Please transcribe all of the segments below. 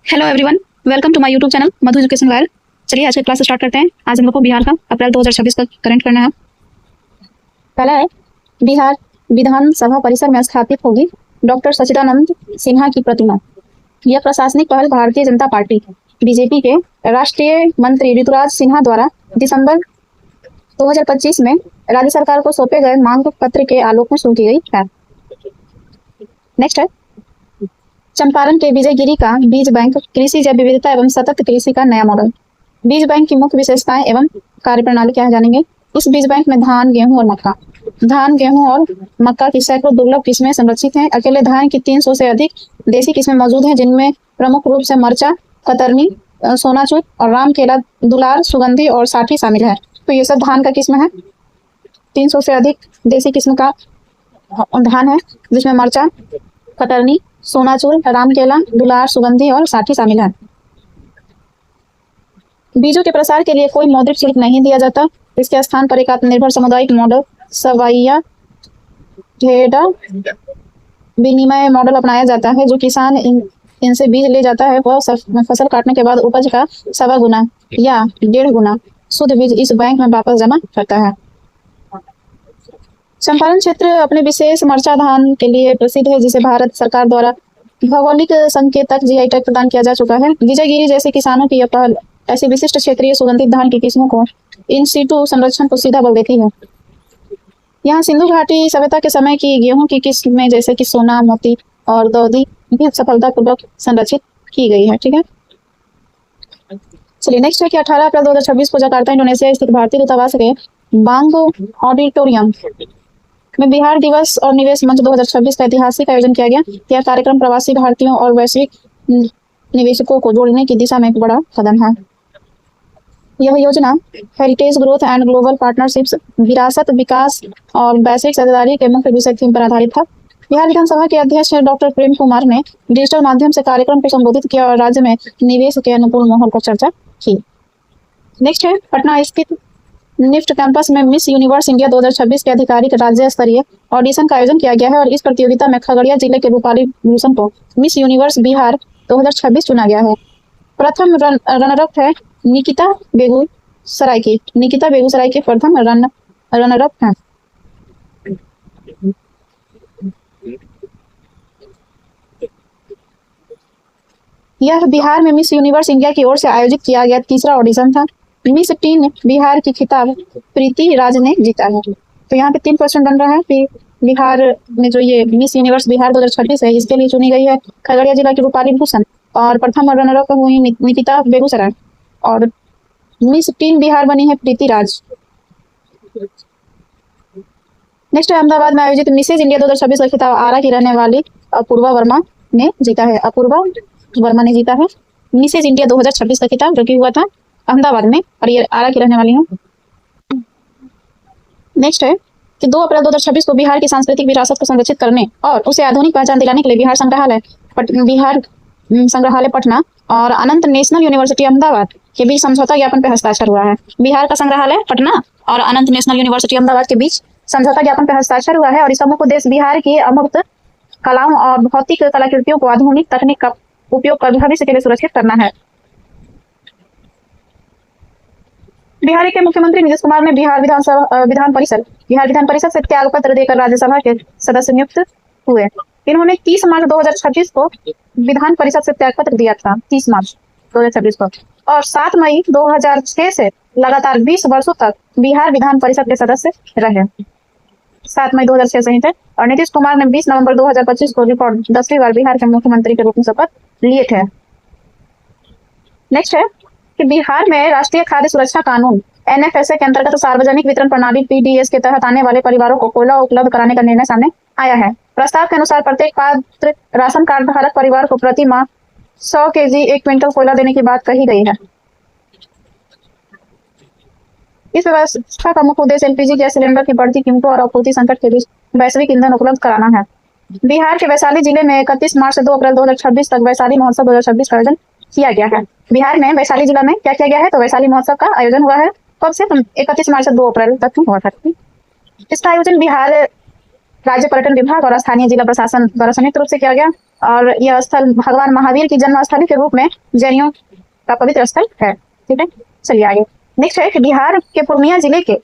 Hello everyone, welcome to my YouTube channel Madhu education wire. चलिए आज का क्लास स्टार्ट करते हैं। आज हम लोग को बिहार का अप्रैल 2026 का करंट करना है। पहला है, बिहार विधानसभा परिसर में स्थापित होगी डॉक्टर सच्चिदानंद सिन्हा की प्रतिमा। यह प्रशासनिक पहल भारतीय जनता पार्टी बीजेपी के राष्ट्रीय मंत्री ऋतुराज सिन्हा द्वारा दिसंबर 2025 में राज्य सरकार को सौंपे गए मांग पत्र के आलोक में शुरू की गई है। नेक्स्ट है, चंपारण के विजयगिरी का बीज बैंक कृषि जैव विविधता एवं सतत कृषि का नया मॉडल। बीज बैंक की मुख्य विशेषताएं एवं कार्यप्रणाली क्या है जानेंगे। इस बीज बैंक में धान, गेहूं और मक्का की सैकड़ों दुर्लभ किस्में संरक्षित हैं। अकेले धान की 300 से अधिक देसी किस्में मौजूद हैं, जिनमें प्रमुख रूप से मरचा, कतरनी, सोनाचूर और रामकेला, दुलार, सुगंधी और साठी शामिल है। तो ये सब धान का किस्म है। 300 से अधिक देसी किस्म का धान है, जिसमें मरचा, कतरनी, सोनाचूर, रामकेला, दुलार, सुगंधी और साठी शामिल है। बीजों के प्रसार के लिए कोई मौद्रिक शुल्क नहीं दिया जाता। इसके स्थान पर एक आत्मनिर्भर सामुदायिक मॉडल सवाइया ढेड़ा विनिमय मॉडल अपनाया जाता है। जो किसान इनसे बीज ले जाता है, वह फसल काटने के बाद उपज का 1.25 गुना या 1.5 गुना शुद्ध बीज इस बैंक में वापस जमा करता है। चंपारण क्षेत्र अपने विशेष मरचा धान के लिए प्रसिद्ध है, जिसे भारत सरकार द्वारा भौगोलिक संकेतक जीआई टैग प्रदान किया जा चुका है। विजयगिरी जैसे किसानों की यह पहल ऐसी विशिष्ट क्षेत्रीय सुगंधित धान की किस्मों को इन सीटू संरक्षण को सीधा बल देती है। यहाँ सिंधु घाटी सभ्यता के समय की गेहूं की किस्में जैसे कि सोना, मोती और दौदी भी सफलतापूर्वक संरक्षित की गई है। ठीक है, चलिए नेक्स्ट है कि 18 अप्रैल 2026 को जकार्ता इंडोनेशिया स्थित भारतीय दूतावास के बांगो ऑडिटोरियम में बिहार दिवस और निवेश मंच 2026 का ऐतिहासिक आयोजन किया गया। यह कार्यक्रम प्रवासी भारतीयों और वैश्विक निवेशकों को जोड़ने की दिशा में एक बड़ा कदम है। यह योजना heritage growth and global partnerships, विरासत, विकास और वैश्विक साझेदारी के मुख्य विषय थीम पर आधारित था। बिहार विधानसभा के अध्यक्ष डॉक्टर प्रेम कुमार ने डिजिटल माध्यम से कार्यक्रम को संबोधित किया और राज्य में निवेश के अनुकूल माहौल पर चर्चा की। नेक्स्ट है, पटना स्थित निफ्ट कैंपस में मिस यूनिवर्स इंडिया 2026 के आधिकारिक राज्य स्तरीय ऑडिशन का आयोजन किया गया है और इस प्रतियोगिता में खगड़िया जिले के रूपाली भूषण को मिस यूनिवर्स बिहार 2026 चुना गया है। प्रथम रनरअप है निकिता बेगूसराय की प्रथम रनरअप है। यह बिहार में मिस यूनिवर्स इंडिया की ओर से आयोजित किया गया तीसरा ऑडिशन था। मिस टीन बिहार की खिताब प्रीति राज ने जीता है। तो यहाँ पे 3% बन रहा है कि बिहार में जो ये मिस यूनिवर्स बिहार 2026 है, इसके लिए चुनी गई है खगड़िया जिला की रूपाली भूषण और प्रथम रनरअप हुई निकिता बेगूसराय और मिस टीन बिहार बनी है प्रीति राज। नेक्स्ट है, अहमदाबाद में आयोजित मिसेज इंडिया 2026 का खिताब आरा की रहने वाली अपूर्वा वर्मा ने जीता है। अपूर्वा वर्मा ने जीता है मिसेज इंडिया 2026 का खिताब, जो कि हुआ था अहमदाबाद में और ये आरा की रहने वाली है। नेक्स्ट है कि 2 अप्रैल 2026 को बिहार की सांस्कृतिक विरासत को संरक्षित करने और उसे आधुनिक पहचान दिलाने के लिए बिहार संग्रहालय पटना और अनंत नेशनल यूनिवर्सिटी अहमदाबाद के बीच समझौता ज्ञापन पर हस्ताक्षर हुआ है। बिहार का संग्रहालय पटना और अनंत नेशनल यूनिवर्सिटी अहमदाबाद के बीच समझौता ज्ञापन पर हस्ताक्षर हुआ है और इसका मुख्य उद्देश्य बिहार की अमूर्त कलाओं और भौतिक कलाकृतियों को आधुनिक तकनीक का उपयोग कर भविष्य के लिए सुरक्षित करना है। बिहार के मुख्यमंत्री नीतीश कुमार ने बिहार विधान परिषद से त्याग पत्र देकर राज्यसभा के सदस्य नियुक्त हुए। इन्होंने 30 मार्च 2026 को विधान परिषद से त्याग पत्र दिया था, 30 मार्च 2026 को, और 7 मई 2006 से लगातार 20 वर्षों तक बिहार विधान परिषद के सदस्य रहे। 7 मई 2006 से ही थे और नीतीश कुमार ने 20 नवंबर 2025 को रिकॉर्ड 10वीं बार बिहार के मुख्यमंत्री के रूप में शपथ लिए थे। नेक्स्ट है कि बिहार में राष्ट्रीय खाद्य सुरक्षा कानून एनएफएसए के अंतर्गत सार्वजनिक वितरण प्रणाली पीडीएस के तहत आने वाले परिवारों को कोयला उपलब्ध कराने का निर्णय सामने आया है। प्रस्ताव के अनुसार प्रत्येक पात्र राशन कार्ड धारक परिवार को प्रति माह 100 केजी 1 क्विंटल कोयला देने की बात कही गई है। इस व्यवस्था का मुख्य उद्देश्य एलपीजी गैस सिलेंडर की बढ़ती कीमतों और आपूर्ति संकट के बीच वैश्विक ईंधन उपलब्ध कराना है। बिहार के वैशाली जिले में 31 मार्च से 2 अप्रैल 2026 तक वैशाली महोत्सव 2026 का आयोजन किया गया है। बिहार में वैशाली जिला में क्या किया गया है, तो वैशाली महोत्सव का आयोजन हुआ है। कब से? 31 मार्च से 2 अप्रैल तक हुआ था। इसका आयोजन बिहार राज्य पर्यटन विभाग और स्थानीय जिला प्रशासन द्वारा संयुक्त रूप से किया गया और यह स्थल भगवान महावीर की जन्म स्थली के रूप में जैनियों का पवित्र स्थल है। ठीक है, चलिए आगे। नेक्स्ट है कि बिहार के पूर्णिया जिले के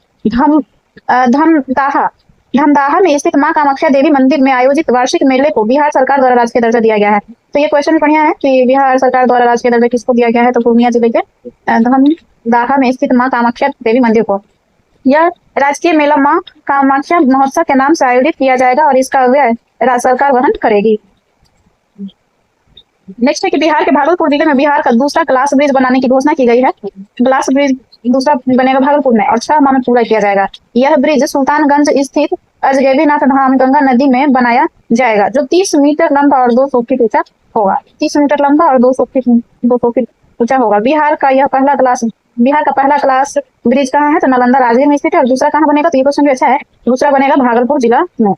धमदाहा में स्थित मां कामाख्या देवी मंदिर में आयोजित वार्षिक मेले को बिहार सरकार द्वारा राजकीय दर्जा दिया गया है। तो ये क्वेश्चन बढ़िया है कि बिहार सरकार द्वारा राजकीय दर्जा किसको दिया गया है, तो पूर्णिया जिले के धमदाहा में स्थित मां कामाख्या देवी मंदिर को। यह राजकीय मेला मां कामाख्या महोत्सव के नाम से आयोजित किया जाएगा और इसका व्यय राज्य सरकार वहन करेगी। नेक्स्ट है कि बिहार के भागलपुर जिले में बिहार का दूसरा ग्लास ब्रिज बनाने की घोषणा की गई है। ग्लास ब्रिज दूसरा बनेगा भागलपुर में और 6 माह में पूरा किया जाएगा। यह ब्रिज सुल्तानगंज स्थित अजगैबीनाथ धाम गंगा नदी में बनाया जाएगा, जो 30 मीटर लंबा और 200 फीट ऊंचा होगा। 30 मीटर लंबा और 200 फीट ऊंचा होगा। बिहार का पहला ग्लास ब्रिज कहाँ है, तो नालंदा राज्य में स्थित है। और दूसरा कहाँ बनेगा, तो ये क्वेश्चन भी अच्छा है। दूसरा बनेगा भागलपुर जिला में।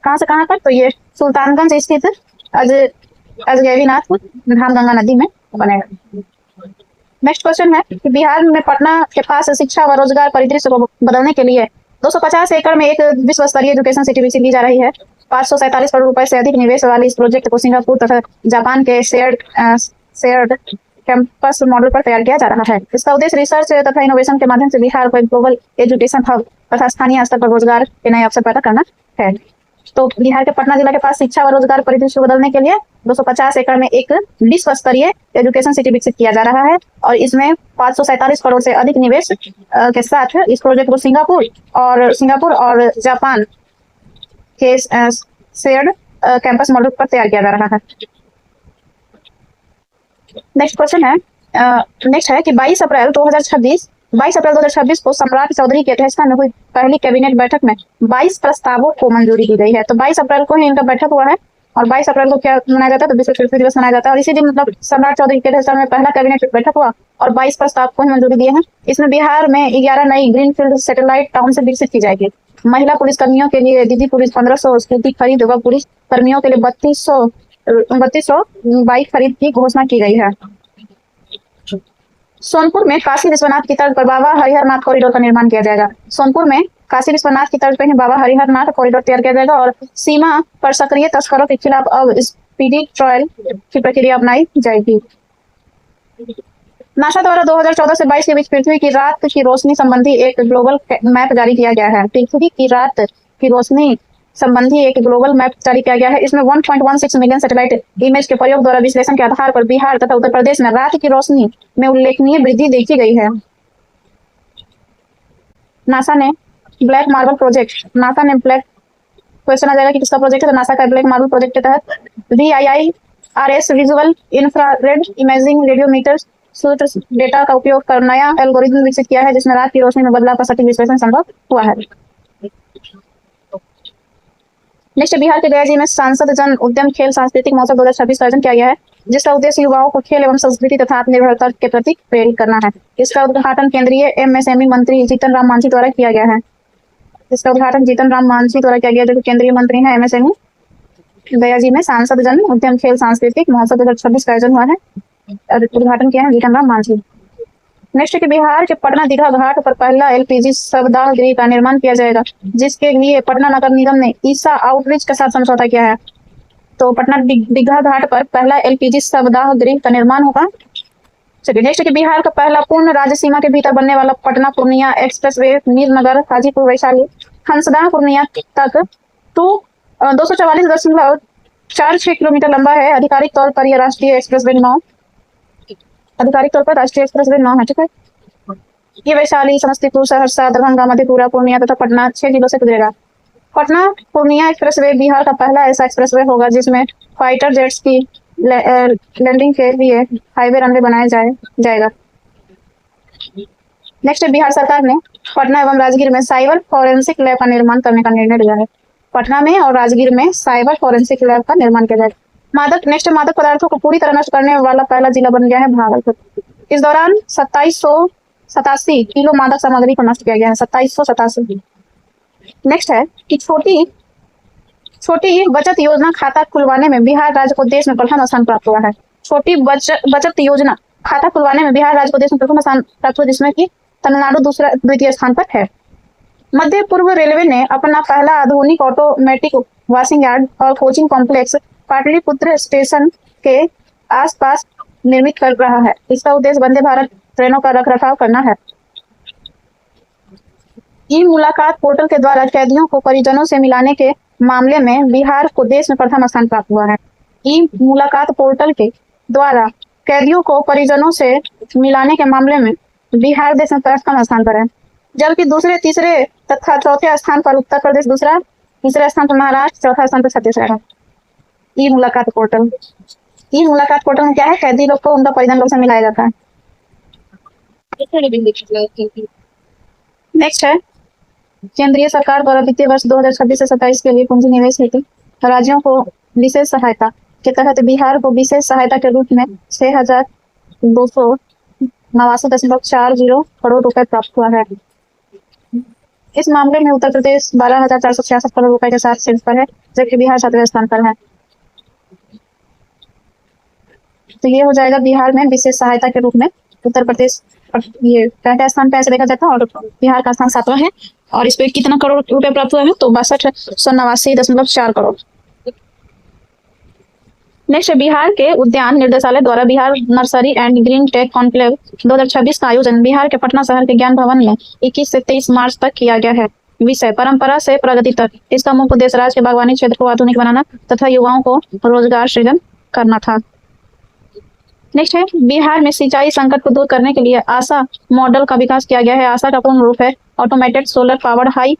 कहाँ से कहाँ तक, तो ये सुल्तानगंज स्थित अजगैबीनाथ धाम गंगा नदी में बनेगा। नेक्स्ट क्वेश्चन है कि बिहार में पटना के पास शिक्षा व रोजगार परिदृश्य को बदलने के लिए 250 एकड़ में एक विश्व स्तरीय एजुकेशन सिटी विकसित की जा रही है। 547 करोड़ रुपए से अधिक निवेश वाली इस प्रोजेक्ट को सिंगापुर तथा जापान के शेयर्ड कैंपस मॉडल पर तैयार किया जा रहा है। इसका उद्देश्य रिसर्च तथा इनोवेशन के माध्यम से बिहार को एक ग्लोबल एजुकेशन हब तथा स्थानीय स्तर पर रोजगार के नए अवसर पैदा करना है। तो बिहार के पटना जिला के पास शिक्षा और रोजगार परिदृश्य को बदलने के लिए 250 एकड़ में एक विश्व स्तरीय एजुकेशन सिटी विकसित किया जा रहा है और इसमें 547 करोड़ से अधिक निवेश के साथ इस प्रोजेक्ट को सिंगापुर और जापान के शेयर्ड कैंपस मॉडल पर तैयार किया जा रहा है। नेक्स्ट क्वेश्चन है कि 22 अप्रैल 2026 को सम्राट चौधरी की अध्यक्षता में हुई पहली कैबिनेट बैठक में 22 प्रस्तावों को मंजूरी दी गई है। तो 22 अप्रैल को ही इनका बैठक हुआ है और 22 अप्रैल को क्या मनाया जाता है, तो विश्व पृथ्वी दिवस मनाया जाता है। और इसी दिन मतलब सम्राट चौधरी की अध्यक्षता में पहला कैबिनेट बैठक हुआ और 22 प्रस्ताव को ही मंजूरी दिए हैं। इसमें बिहार में 11 नई ग्रीनफील्ड सैटेलाइट टाउनशिप विकसित की जाएगी। महिला पुलिस कर्मियों के लिए दीदी पुलिस 1500 स्कूटी खरीद व पुलिस कर्मियों के लिए 3200 बाइक खरीद की घोषणा की गई है। सोनपुर में काशी विश्वनाथ की तर्ज पर बाबा हरिहरनाथ कॉरिडोर का निर्माण किया जाएगा। सोनपुर में काशी विश्वनाथ की तर्ज पर बाबा हरिहरनाथ कॉरिडोर तैयार किया जाएगा और सीमा पर सक्रिय तस्करों के खिलाफ अब स्पीडी ट्रायल की प्रक्रिया अपनाई जाएगी। नासा द्वारा 2014 से 22 के बीच पृथ्वी की रात की रोशनी संबंधी एक ग्लोबल मैप जारी किया गया है। पृथ्वी की रात की रोशनी संबंधी एक ग्लोबल मैप जारी किया गया है। इसमें 1.16 मिलियन सैटेलाइट इमेज के प्रयोग द्वारा विश्लेषण के आधार पर बिहार तथा उत्तर प्रदेश में रात की रोशनी में उल्लेखनीय वृद्धि देखी गई है। नासा ने ब्लैक मार्बल क्वेश्चन आ जाएगा कि किसका प्रोजेक्ट है, तो नासा का ब्लैक मार्बल प्रोजेक्ट के तहत VIIRS visual infrared imaging radiometer suit data का उपयोग कर नया एल्गोरिथम विकसित किया है, जिसमें रात की रोशनी में बदलाव का सटीक विश्लेषण संभव हुआ है। नेक्स्ट, बिहार के गया जी में सांसद जन उद्यम खेल सांस्कृतिक महोत्सव 2026 का आयोजन किया गया है, जिसका उद्देश्य युवाओं को खेल एवं संस्कृति तथा आत्मनिर्भरता के प्रति प्रेरित करना है। इसका उद्घाटन केंद्रीय MSME मंत्री जीतन राम मांझी द्वारा किया गया है। जो केंद्रीय मंत्री हैं MSME। गया जी में सांसद जन उद्यम खेल सांस्कृतिक महोत्सव 2026 का आयोजन हुआ है और उद्घाटन किया है जीतन राम मांझी। नेक्स्ट के बिहार के पटना दीघा घाट पर पहला LPG शवदाह गृह का निर्माण किया जाएगा, जिसके लिए पटना नगर निगम ने ईसा आउटरीच के साथ समझौता किया है। तो पटना दीघा घाट पर पहला LPG शवदाह गृह का निर्माण होगा। चलिए नेक्स्ट के बिहार का पहला पूर्ण राज्य सीमा के भीतर बनने वाला पटना पूर्णिया एक्सप्रेसवे मीरनगर हाजीपुर वैशाली हंसदा पूर्णिया तक 244.46 किलोमीटर लंबा है। आधिकारिक तौर पर यह राष्ट्रीय एक्सप्रेसवे 9 है। ठीक है, ये वैशाली समस्तीपुर सहरसा दरभंगा मधेपुरा पूर्णिया तथा पटना 6 जिलों से गुजरेगा। पटना पूर्णिया एक्सप्रेसवे बिहार का पहला ऐसा एक्सप्रेसवे होगा जिसमें फाइटर जेट्स की लैंडिंग के लिए हाईवे रनवे बनाया जाएगा। नेक्स्ट, बिहार सरकार ने पटना एवं राजगीर में साइबर फॉरेंसिक लैब का निर्माण करने का निर्णय लिया है। पटना में और राजगीर में साइबर फॉरेंसिक लैब का निर्माण किया जाएगा। मादक पदार्थों को पूरी तरह नष्ट करने वाला पहला जिला बन गया है भागलपुर। इस दौरान 2787 किलो मादक सामग्री को नष्ट किया गया है। 2787। नेक्स्ट है कि छोटी बचत योजना खाता खुलवाने में बिहार राज्य को देश में प्रथम स्थान प्राप्त हुआ है। छोटी बचत योजना खाता खुलवाने में बिहार राज्य को देश में प्रथम स्थान प्राप्त हुआ, जिसमें कि तमिलनाडु द्वितीय स्थान पर है। मध्य पूर्व रेलवे ने अपना पहला आधुनिक ऑटोमेटिक वॉशिंग यार्ड और कोचिंग कॉम्प्लेक्स पाटलिपुत्र स्टेशन के आसपास निर्मित कर रहा है। इसका उद्देश्य वंदे भारत ट्रेनों का रखरखाव करना है। ई मुलाकात पोर्टल के द्वारा कैदियों को परिजनों से मिलाने के मामले में बिहार को देश में प्रथम स्थान प्राप्त हुआ है। ई मुलाकात पोर्टल के द्वारा कैदियों को परिजनों से मिलाने के मामले में बिहार देश में प्रथम स्थान पर है, जबकि दूसरे, तीसरे तथा चौथे स्थान पर उत्तर प्रदेश, दूसरा, तीसरे स्थान पर महाराष्ट्र, चौथा स्थान पर छत्तीसगढ़ है। ई मुलाकात पोर्टल में क्या है, कैदी लोग को उनका परिजन लोग से मिलाया जाता है। नेक्स्ट है केंद्रीय सरकार द्वारा वित्तीय वर्ष 2026 से 27 के लिए पूंजी निवेश हेतु राज्यों को विशेष सहायता के तहत बिहार को विशेष सहायता के रूप में 6,289.40 करोड़ रुपए प्राप्त हुआ है। इस मामले में उत्तर प्रदेश 12,466 करोड़ रुपए के साथ शीर्ष पर है, जबकि बिहार 7वें स्थान पर है। तो ये हो जाएगा बिहार में विशेष सहायता के रूप में उत्तर प्रदेश ये पहले स्थान पे ऐसे देखा जाता है और बिहार का स्थान 7वां है। और इस पे कितना करोड़ रुपए प्राप्त हुआ है, तो 62,189.4 करोड़। नेक्स्ट बिहार के उद्यान निर्देशालय द्वारा Bihar nursery and green tech conclave 2026 का आयोजन बिहार के पटना शहर के ज्ञान भवन में 21 से 23 मार्च तक किया गया है। विषय परंपरा से प्रगति तक। इसका मुख्य उद्देश्य राज्य के बागवानी क्षेत्र को आधुनिक बनाना तथा युवाओं को रोजगार सृजन करना था। नेक्स्ट है बिहार में सिंचाई संकट को दूर करने के लिए आशा मॉडल का विकास किया गया है। आशा का पूर्ण रूप है automated solar powered high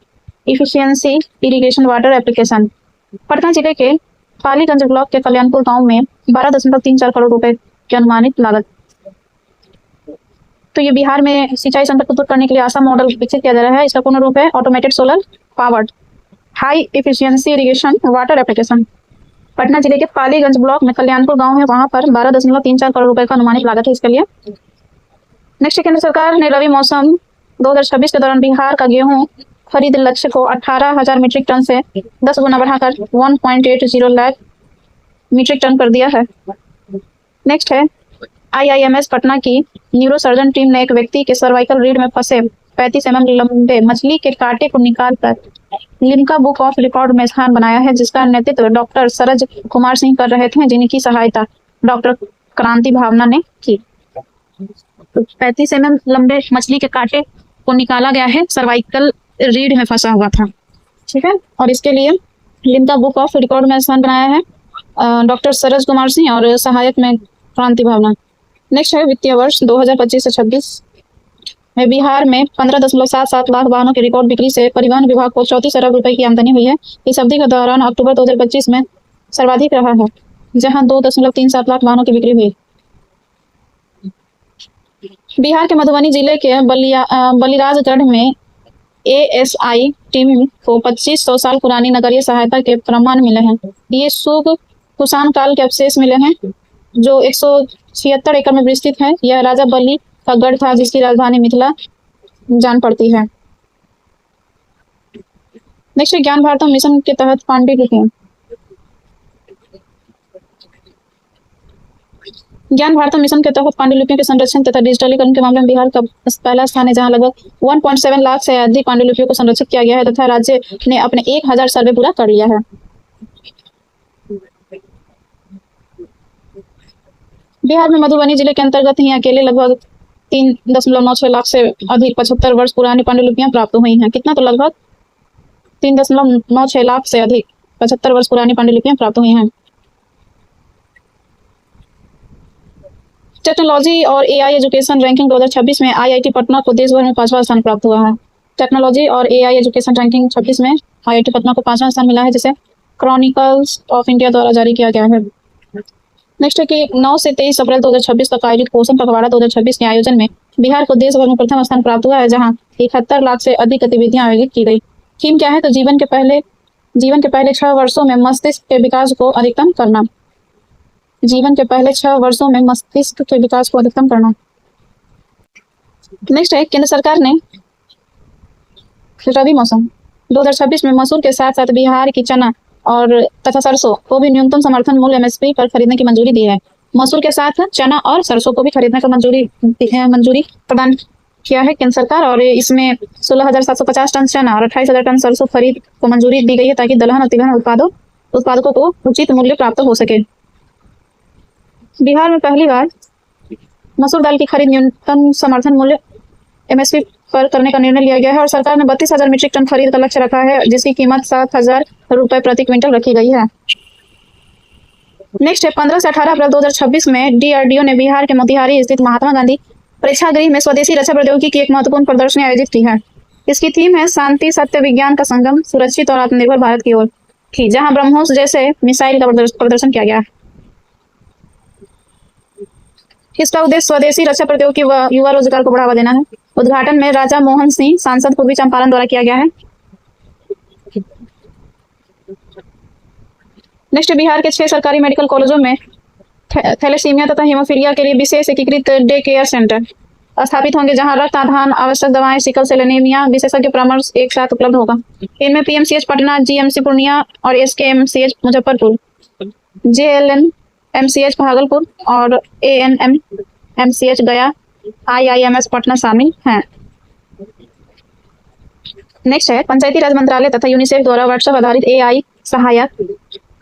efficiency irrigation water application. Patna जिले के पालीगंज ब्लॉक के कल्याणपुर गांव में 12.34 करोड़ रुपए की अनुमानित लागत। तो ये बिहार में सिंचाई संकट को दूर करने के लिए आशा मॉडल विकसित किया जा रहा है। इसका पूर्ण रूप है automated solar powered high efficiency irrigation water application. Patna जिले के पालीगंज ब्लॉक में कल्याणपुर गांव है, वहां पर 12.34 करोड़ रुपए का अनुमानित लागत है इसके लिए। नेक्स्ट केंद्र सरकार ने रबी मौसम 2026 के दौरान बिहार का गेहूं खरीद लक्ष्य को 18,000 मीट्रिक टन से 10 गुना बढ़ाकर 1.80 लाख मीट्रिक टन कर दिया है। नेक्स्ट है IIMS पटना की न्यूरोसर्जन टीम ने एक व्यक्ति के सर्वाइकल रीढ़ में फंसे 35 mm लंबे मछली के कांटे को निकालकर लिम्का बुक ऑफ रिकॉर्ड में स्थान बनाया है, जिसका नेतृत्व डॉक्टर सरज कुमार सिंह कर रहे थे, जिनकी सहायता डॉक्टर क्रांति भावना ने की। 35 mm लंबे मछली के कांटे को निकाला गया है, सर्वाइकल रीढ़ में फंसा हुआ था। ठीक है, और इसके लिए लिम्का बुक ऑफ रिकॉर्ड में स्थान बनाया है डॉक्टर सरज कुमार सिंह और सहायक में क्रांति भावना। नेक्स्ट है वित्तीय वर्ष 2025 से 26 में बिहार में 15.77 लाख वाहनों की रिकॉर्ड बिक्री से परिवहन विभाग को 34 अरब रुपए की आमदनी हुई है। इस अवधि के दौरान अक्टूबर 2025 में सर्वाधिक रहा है, जहां 2.37 लाख वाहनों की बिक्री हुई। बिहार के मधुबनी जिले के बलिराजगढ़ में ASI टीम को 2500 साल पुरानी नगरीय सहायता के प्रमाण मिले हैं। ये शुभ कुषाण काल के अवशेष मिले हैं जो 176 एकड़ में विस्तृत है। यह राजा बलि का गढ़ था, जिसकी राजधानी मिथिला जान पड़ती है। नेक्स्ट ज्ञान भारतम मिशन के तहत पांडुलिपियां। ज्ञान भारतम मिशन के तहत पांडुलिपियों के संरक्षण तथा डिजिटलीकरण के मामले में बिहार का पहला स्थान है, जहां लगभग 1.7 लाख से अधिक पांडुलिपियों को संरक्षित किया गया है तथा राज्य ने अपने 1000 सर्वे पूरा कर लिया है। बिहार में मधुबनी जिले के अंतर्गत ही अकेले लगभग 3.96 लाख से अधिक 75 वर्ष पुरानी पांडुलिपियां प्राप्त हुई हैं। कितना, तो लगभग 3.96 लाख से अधिक 75 वर्ष पुरानी पांडुलिपियां प्राप्त हुई हैं। टेक्नोलॉजी और AI एजुकेशन रैंकिंग 2026 में IIT पटना को देश भर में 5वां स्थान प्राप्त हुआ है। टेक्नोलॉजी और AI एजुकेशन रैंकिंग 26 में IIT पटना को 5वां स्थान मिला है, जिसे क्रॉनिकल्स ऑफ इंडिया द्वारा जारी किया गया है। नेक्स्ट है कि 9 से 23 अप्रैल 2026 तक आयोजित पोषण पखवाड़ा 2026 के आयोजन में बिहार को देश भर में प्रथम स्थान प्राप्त हुआ है, जहां 71 लाख से अधिक गतिविधियां आयोजित की गई। थीम क्या है, तो जीवन के पहले 6 वर्षों में मस्तिष्क के विकास को अधिकतम करना। जीवन के पहले 6 वर्षों में मस्तिष्क के विकास को अधिकतम करना। नेक्स्ट है केंद्र सरकार ने रबी मौसम 2026 में मसूर के साथ साथ बिहार की चना और तथा सरसों को भी न्यूनतम समर्थन मूल्य MSP पर खरीदने की मंजूरी दी है। मसूर के साथ चना और सरसों को भी खरीदने का मंजूरी प्रदान किया है केंद्र सरकार, और इसमें 16,750 टन चना और 28,000 टन सरसों खरीद को मंजूरी दी गई है ताकि दलहन और तिलहन उत्पादकों को उचित मूल्य प्राप्त हो सके। बिहार में पहली बार मसूर दाल की खरीद न्यूनतम समर्थन मूल्य MSP पर करने का निर्णय लिया गया है और सरकार ने 32,000 मीट्रिक टन खरीद का लक्ष्य रखा है, जिसकी कीमत 7,000 रुपये प्रति क्विंटल रखी गई है। नेक्स्ट है 15 से 18 अप्रैल 2026 में DRDO ने बिहार के मोतिहारी स्थित महात्मा गांधी प्रेक्षागृह में स्वदेशी रक्षा प्रौद्योगिकी की एक महत्वपूर्ण प्रदर्शनी आयोजित की है। इसकी थीम है शांति, सत्य, विज्ञान का संगम, सुरक्षित और आत्मनिर्भर भारत की ओर, जहां ब्रह्मोस जैसे मिसाइल का प्रदर्शन किया गया। इसका उद्देश्य स्वदेशी रक्षा प्रौद्योगिकी व युवा रोजगार को बढ़ावा देना है। उद्घाटन में राजा मोहन सिंह सांसद पूर्वी चंपारण द्वारा किया गया है। नेक्स्ट, बिहार के 6 सरकारी मेडिकल कॉलेजों में थैलेसीमिया तथा हीमोफीलिया के लिए विशेष एकीकृत डे केयर सेंटर स्थापित होंगे, जहां रक्त आधान, आवश्यक दवाएं, सिकल सेल एनीमिया विशेषज्ञ परामर्श एक साथ उपलब्ध होगा। इनमें PMCH पटना, GMC पूर्णिया और SKMCH मुजफ्फरपुर, JLNMCH भागलपुर और ANMMCH गया, IIMS पटना शामिल हैं। नेक्स्ट है पंचायती राज मंत्रालय तथा यूनिसेफ द्वारा व्हाट्सएप आधारित AI सहायक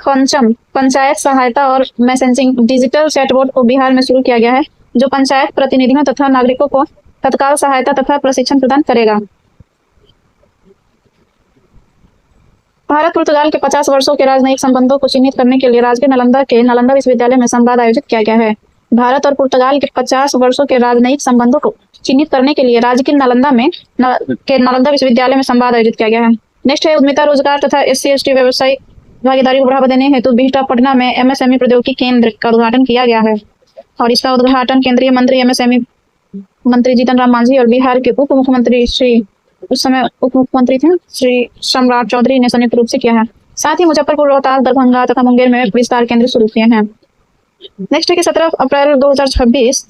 पंचम पंचायत सहायता और मैसेजिंग डिजिटल चैटबॉट को बिहार में शुरू किया गया है, जो पंचायत प्रतिनिधियों तथा नागरिकों को तत्काल सहायता तथा प्रशिक्षण प्रदान करेगा। भारत पुर्तगाल के 50 वर्षों के राजनयिक संबंधों को चिन्हित करने के लिए राजगीर नालंदा के नालंदा विश्वविद्यालय में संवाद आयोजित किया गया है। भारत और पुर्तगाल के 50 वर्षों के राजनयिक संबंधों को चिन्हित करने के लिए राजगीर नालंदा नालंदा विश्वविद्यालय में संवाद आयोजित किया गया है। नेक्स्ट है उद्यमिता, रोजगार तथा SC/ST व्यवसायिक भागीदारी को बढ़ावा देने हेतु बिहटा पटना में MSME प्रौद्योगिकी केंद्र का उद्घाटन किया गया है और इसका उद्घाटन केंद्रीय मंत्री MSME मंत्री जीतन राम मांझी और बिहार के उप मुख्यमंत्री उस समय उप मुख्यमंत्री थे श्री सम्राट चौधरी ने संयुक्त रूप से किया है। साथ ही मुजफ्फरपुर, रोहतास, दरभंगा तथा मुंगेर में विस्तार केंद्र शुरू किए हैं। नेक्स्ट है कि 17 अप्रैल 2026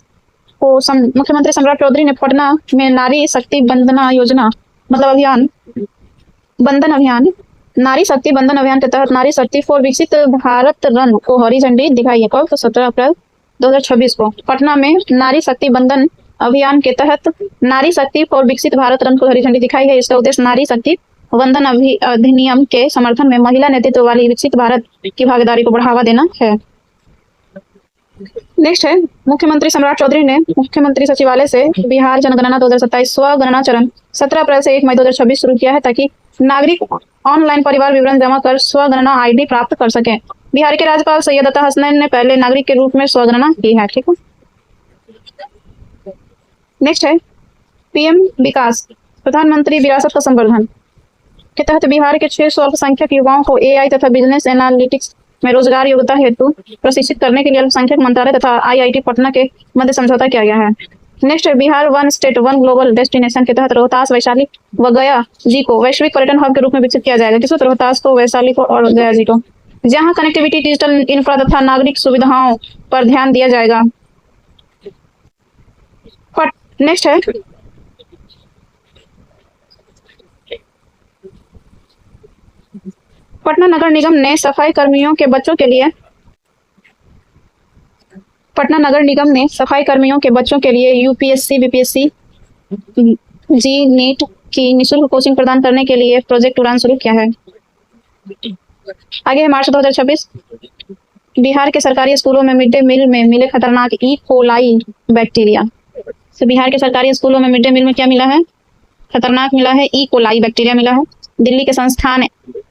को मुख्यमंत्री सम्राट चौधरी ने पटना में नारी शक्ति बंदना योजना मतलब नारी शक्ति बंधन अभियान के तहत नारी शक्ति फॉर विकसित भारत रन को हरी झंडी दिखाई है। कब? तो 17 अप्रैल 2026 को पटना में नारी शक्ति बंधन अभियान के तहत नारी शक्ति फॉर विकसित भारत रन को हरी झंडी दिखाई है। इसका उद्देश्य नारी शक्ति बंधन अधिनियम के समर्थन में महिला नेतृत्व वाली विकसित भारत की भागीदारी को बढ़ावा देना है। नेक्स्ट है मुख्यमंत्री सम्राट चौधरी ने मुख्यमंत्री सचिवालय से बिहार जनगणना 2027 स्वगणना चरण 17 अप्रैल से 1 मई 2026 शुरू किया है ताकि नागरिक ऑनलाइन परिवार विवरण जमा कर स्वगणना ID प्राप्त कर सकें। बिहार के राज्यपाल सैयद अता हसनैन ने पहले नागरिक के रूप में स्वगणना की है। ठीक है। नेक्स्ट है PM विकास प्रधानमंत्री विरासत का संवर्धन के तहत बिहार के 600 अल्पसंख्यक युवाओं को AI तथा बिजनेस एनालिटिक्स में रोजगार योग्यता हेतु प्रशिक्षित करने के लिए अल्पसंख्यक मंत्रालय तथा IIT पटना के मध्य समझौता किया गया है। नेक्स्ट है बिहार 1 स्टेट 1 ग्लोबल डेस्टिनेशन के तहत रोहतास, वैशाली व गया जी को वैश्विक पर्यटन हब के रूप में विकसित किया जाएगा। किस रोहतास को, वैशाली को और गया जी को, जहां कनेक्टिविटी, डिजिटल इंफ्रा तथा नागरिक सुविधाओं पर ध्यान दिया जाएगा। नेक्स्ट है पटना नगर निगम ने सफाई कर्मियों के बच्चों के लिए UPSC, BPSC, NEET की निःशुल्क कोचिंग प्रदान करने के लिए प्रोजेक्ट उड़ान शुरू किया है। आगे है मार्च 2026 बिहार के सरकारी स्कूलों में मिड डे मील में मिले खतरनाक E. Coli bacteria. तो बिहार के सरकारी स्कूलों में मिड डे मील में क्या मिला है? खतरनाक मिला है, E. कोलाई बैक्टीरिया मिला है। दिल्ली के संस्थान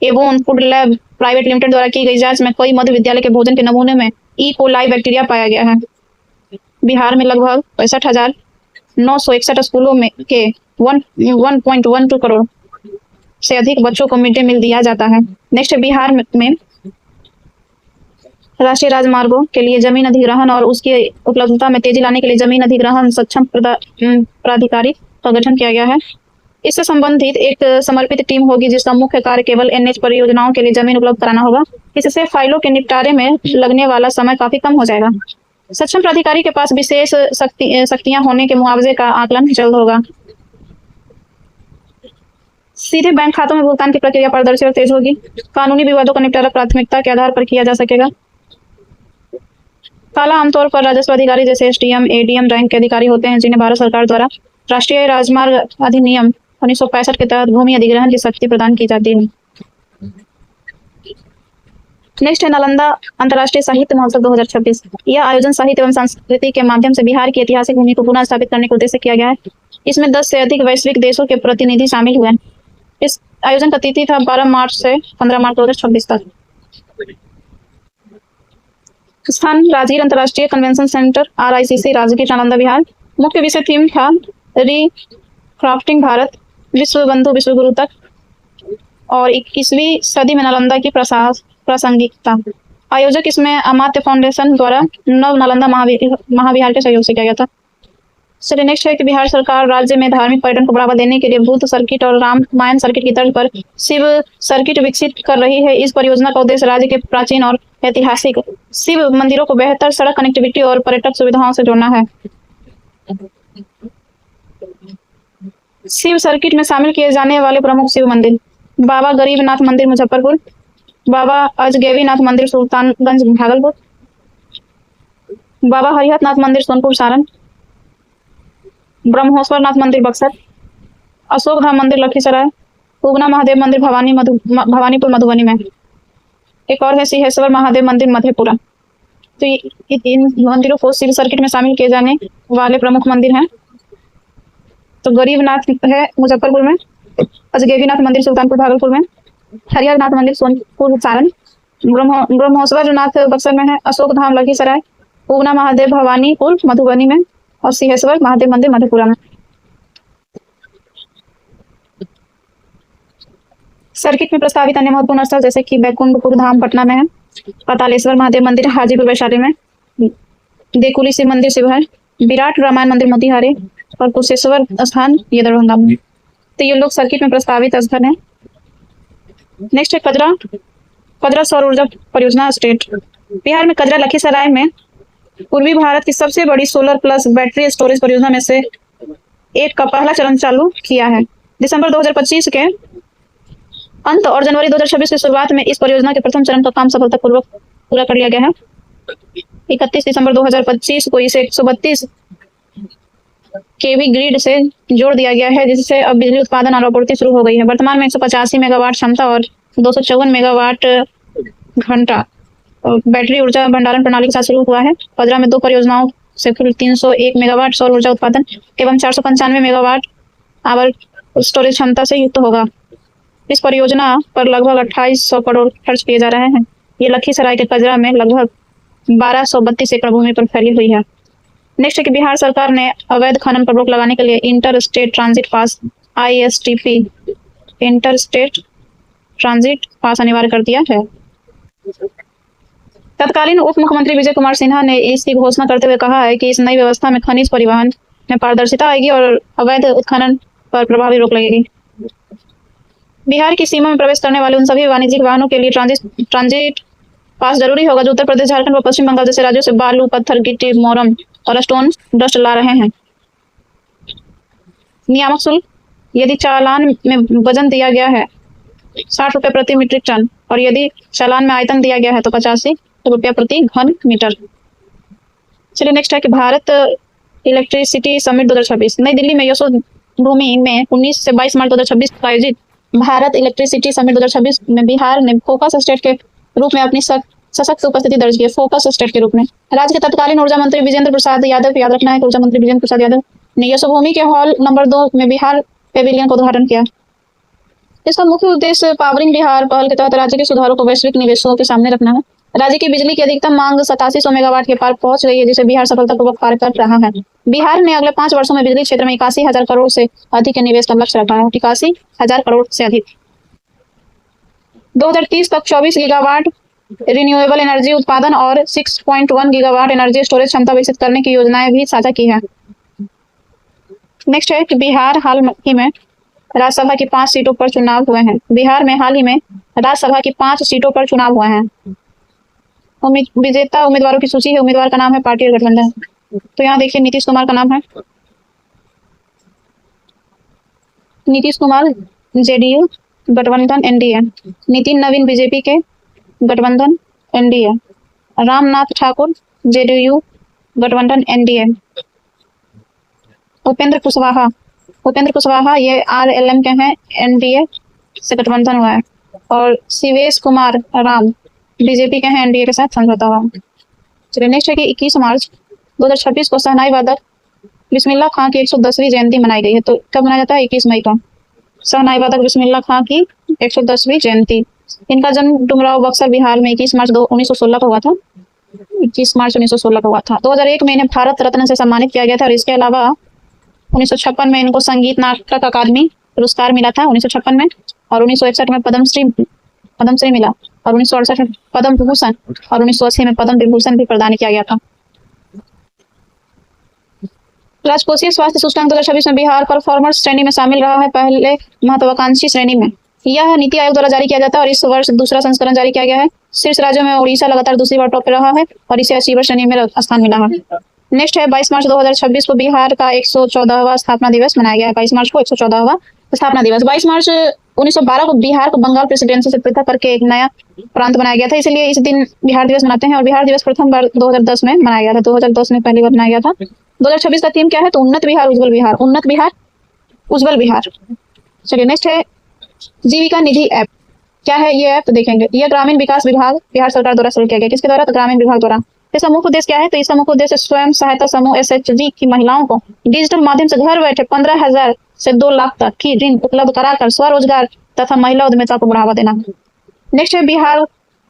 Avon food lab private limited द्वारा की गई जांच में कई मध्य विद्यालय के भोजन के नमूने में E. कोलाई बैक्टीरिया पाया गया है। बिहार में लगभग 65,961 स्कूलों में के 1.12 करोड़ से अधिक बच्चों को मिड डे मील दिया जाता है। नेक्स्ट, बिहार में राष्ट्रीय राजमार्गों के लिए जमीन अधिग्रहण और उसकी उपलब्धता में तेजी लाने के लिए जमीन अधिग्रहण सक्षम प्राधिकारी का गठन किया गया है। इससे संबंधित एक समर्पित टीम होगी जिसका मुख्य कार्य केवल NH परियोजनाओं के लिए जमीन उपलब्ध कराना होगा। इससे फाइलों के निपटारे में लगने वाला समय काफी कम हो जाएगा। सक्षम प्राधिकारी के पास विशेष शक्तियां होने के मुआवजे का आकलन जल्द होगा। सीधे बैंक खातों में भुगतान की प्रक्रिया पारदर्शी और तेज होगी। कानूनी विवादों का निपटारा प्राथमिकता के आधार पर किया जा सकेगा। ताला आमतौर पर राजस्व अधिकारी जैसे SDM, ADM रैंक के अधिकारी होते हैं जिन्हें भारत सरकार द्वारा राष्ट्रीय राजमार्ग अधिनियम 1965 के तहत भूमि अधिग्रहण की शक्ति प्रदान की जाती है। नेक्स्ट है नालंदा अंतर्राष्ट्रीय साहित्य महोत्सव 2026। यह आयोजन साहित्य एवं संस्कृति के माध्यम से बिहार की ऐतिहासिक भूमि को पुनः स्थापित करने के उद्देश्य से किया गया है। इसमें 10 से अधिक वैश्विक देशों के प्रतिनिधि शामिल हुए हैं। इस आयोजन का तिथि था 12 मार्च से 15 मार्च 2026 तक। स्थान राजगीर अंतर्राष्ट्रीय convention centre RICC Rajgir Nalanda Bihar. मुख्य विषय थीम था रीक्राफ्टिंग भारत, विश्व बंधु विश्व गुरु तक और 21वीं सदी में नालंदा की प्रासंगिकता। आयोजक इसमें अमात्य फाउंडेशन द्वारा नव नालंदा महाविहार के सहयोग से किया गया था। चलिए नेक्स्ट है कि बिहार सरकार राज्य में धार्मिक पर्यटन को बढ़ावा देने के लिए बुद्ध सर्किट और रामायण सर्किट की तर्ज पर शिव सर्किट विकसित कर रही है। इस परियोजना का उद्देश्य राज्य के प्राचीन और ऐतिहासिक शिव मंदिरों को बेहतर सड़क कनेक्टिविटी और पर्यटक सुविधाओं से जोड़ना है। शिव सर्किट में शामिल किए जाने वाले प्रमुख शिव मंदिर: बाबा गरीबनाथ मंदिर मुजफ्फरपुर, बाबा अजगैबीनाथ मंदिर सुल्तानगंज भागलपुर, बाबा हरिहरनाथ मंदिर सोनपुर सारण, ब्रह्मोश्वरनाथ मंदिर बक्सर, अशोक धाम मंदिर लखीसराय, उगना महादेव मंदिर भवानीपुर मधुबनी में। एक और है सिंहेश्वर महादेव मंदिर मधेपुरा। तो इन मंदिरों को शिव सर्किट में शामिल किए जाने वाले प्रमुख मंदिर हैं। तो गरीबनाथ है मुजफ्फरपुर में, अजगैबीनाथ मंदिर सुल्तानपुर भागलपुर में, हरिहरनाथ मंदिर सोनपुर सारण, ब्रह्मोश्वरनाथ बक्सर में है, अशोक धाम लखीसराय, उगना महादेव भवानीपुर मधुबनी में और सिंहेश्वर महादेव मंदिर मधेपुरा में। सर्किट में प्रस्तावित अन्य महत्वपूर्ण स्थल जैसे कि बैकुंठपुर धाम पटना में है, पातालेश्वर महादेव मंदिर हाजीपुर वैशाली में, देकुली शिव मंदिर शिवहर, विराट रामायण मंदिर मोतिहारी और कुशेश्वर स्थान ये दरभंगा में। तो ये लोग सर्किट में प्रस्तावित स्थल हैं। नेक्स्ट है कजरा सौर ऊर्जा परियोजना स्टेट। बिहार में कजरा लखीसराय में पूर्वी भारत की सबसे बड़ी सोलर प्लस बैटरी स्टोरेज परियोजना में से एक का पहला चरण चालू किया है। दिसंबर 2025 के अंत और जनवरी 2026 की शुरुआत में इस परियोजना के प्रथम चरण का काम सफलतापूर्वक पूरा कर लिया गया है। 31 दिसंबर 2025 को इसे 132 केवी ग्रिड से जोड़ दिया गया है, जिससे अब बिजली उत्पादन और आपूर्ति शुरू हो गई है। वर्तमान में 185 मेगावाट क्षमता और 254 मेगावाट घंटा बैटरी ऊर्जा भंडारण प्रणाली के साथ शुरू हुआ है। कजरा में 2 परियोजनाओं से कुल 301 मेगावाट सौर ऊर्जा उत्पादन एवं 495 मेगावाट आवर स्टोरेज क्षमता से युक्त होगा। इस परियोजना पर लगभग 2800 करोड़ खर्च किए जा रहे हैं। ये लखीसराय के कजरा में लगभग 1232 एकड़ भूमि पर फैली हुई है। नेक्स्ट है कि बिहार सरकार ने अवैध खनन पर रोक लगाने के लिए inter state transit pass ISTP inter state transit pass अनिवार्य कर दिया है। तत्कालीन उप मुख्यमंत्री विजय कुमार सिन्हा ने इसकी घोषणा करते हुए कहा है कि इस नई व्यवस्था में खनिज परिवहन में पारदर्शिता आएगी और अवैध उत्खनन पर प्रभावी रोक लगेगी। बिहार की सीमा में प्रवेश करने वाले उन सभी वाणिज्यिक वाहनों के लिए ट्रांजिट पास जरूरी होगा जो उत्तर प्रदेश, झारखंड व पश्चिम बंगाल जैसे राज्यों से बालू, पत्थर, गिट्टी, मोरम और स्टोन डस्ट ला रहे हैं। नियामक शुल्क: यदि चालान में वजन दिया गया है 60 रुपये प्रति मीट्रिक टन और यदि चालान में आयतन दिया गया है तो 85 रुपया प्रति घन मीटर। चलिए नेक्स्ट है कि भारत इलेक्ट्रिसिटी समिट 2026। नई दिल्ली में यशोभूमि में 19 से 22 मार्च 2026 को आयोजित भारत इलेक्ट्रिसिटी समिट 2026 में बिहार ने फोकस स्टेट के रूप में अपनी सशक्त उपस्थिति दर्ज की है। फोकस स्टेट के रूप में राज्य के तत्कालीन ऊर्जा मंत्री विजेंद्र प्रसाद यादव, याद रखना है कि ऊर्जा मंत्री विजेंद्र प्रसाद यादव ने यशोभूमि के हॉल नंबर 2 में बिहार पेविलियन का उद्घाटन किया। इसका मुख्य उद्देश्य पावरिंग बिहार पहल के तहत राज्य के सुधारों को वैश्विक निवेशकों के सामने रखना है। राज्य की बिजली की अधिकतम मांग 8700 मेगावाट के पार पहुंच गई है, जिसे बिहार सफलतापूर्वक कार्य कर रहा है। बिहार ने अगले 5 वर्षों में बिजली क्षेत्र में 81,000 करोड़ से अधिक के निवेश का लक्ष्य रखा है। 81,000 करोड़ से अधिक। 2030 तक 24 गीगावाट रिन्यूएबल एनर्जी उत्पादन और 6.1 गीगावाट एनर्जी स्टोरेज क्षमता विकसित करने की योजनाएं भी साझा की है। नेक्स्ट है कि बिहार हाल ही में राज्यसभा की 5 सीटों पर चुनाव हुए हैं। बिहार में हाल ही में राज्यसभा की 5 सीटों पर चुनाव हुए हैं। विजेता उम्मीदवारों की सूची है। उम्मीदवार का नाम है पार्टी और गठबंधन। तो यहाँ देखिए नीतीश कुमार का नाम है नीतीश कुमार JDU गठबंधन NDA, नितिन नवीन BJP के गठबंधन NDA, रामनाथ ठाकुर JDU गठबंधन NDA, उपेंद्र कुशवाहा ये RLM के हैं, NDA से गठबंधन हुआ है। और शिवेश कुमार राम BJP के हैं, NDA के साथ समझौता हुआ। चलिए नेक्स्ट है कि 21 मार्च 2026 को शहनाई वादक बिस्मिल्लाह खां की 110वीं जयंती मनाई गई है। तो कब मनाया जाता है? 21 मई को शहनाई वादक बिस्मिल्लाह खां की 110वीं जयंती। इनका जन्म डुमराव बक्सर बिहार में 21 मार्च 1916 को हुआ था। 21 मार्च 1916 को हुआ था। 2001 में इन्हें भारत रत्न से सम्मानित किया गया था। और इसके अलावा 1956 में इनको संगीत नाटक अकादमी पुरस्कार मिला था 1956 में। और 1961 में पद्मश्री मिला। और 1968 में पद्म विभूषण और 1980 में पद्म विभूषण भी प्रदान किया गया था। राजकोषीय स्वास्थ्य सूचकांक 2026 में बिहार परफॉर्मर्स श्रेणी में शामिल रहा है, पहले महत्वाकांक्षी श्रेणी में। यह नीति आयोग द्वारा जारी किया जाता है और इस वर्ष दूसरा संस्करण जारी किया गया है। शीर्ष राज्यों में उड़ीसा लगातार दूसरी बार टॉप पे रहा है और इसे अचीवर श्रेणी में स्थान मिला है। नेक्स्ट है 22 मार्च 2026 को बिहार का 114वां स्थापना दिवस मनाया गया है। 22 मार्च को 114वां स्थापना दिवस। 22 मार्च 1912 को बिहार को बंगाल प्रेसिडेंसी से पृथक करके एक नया प्रांत बनाया गया था, इसलिए इस दिन बिहार दिवस मनाते हैं। और बिहार दिवस प्रथम बार 2010 में मनाया गया था। 2010 में पहली बार मनाया गया था। 2026 का थीम क्या है? तो उन्नत बिहार उज्जवल बिहार। उन्नत बिहार उज्जवल बिहार। चलिए नेक्स्ट है जीविका निधि ऐप। क्या है ये ऐप? तो देखेंगे। यह ग्रामीण विकास विभाग बिहार सरकार द्वारा शुरू किया गया। किसके द्वारा? तो ग्रामीण विभाग द्वारा। इसका मुख्य उद्देश्य क्या है? तो इसका मुख्य उद्देश्य स्वयं सहायता समूह SHG की महिलाओं को डिजिटल माध्यम से घर बैठे 15,000 से 2 लाख तक की ऋण उपलब्ध कराकर स्वरोजगार तथा महिला उद्यमिता को बढ़ावा देना। नेक्स्ट है बिहार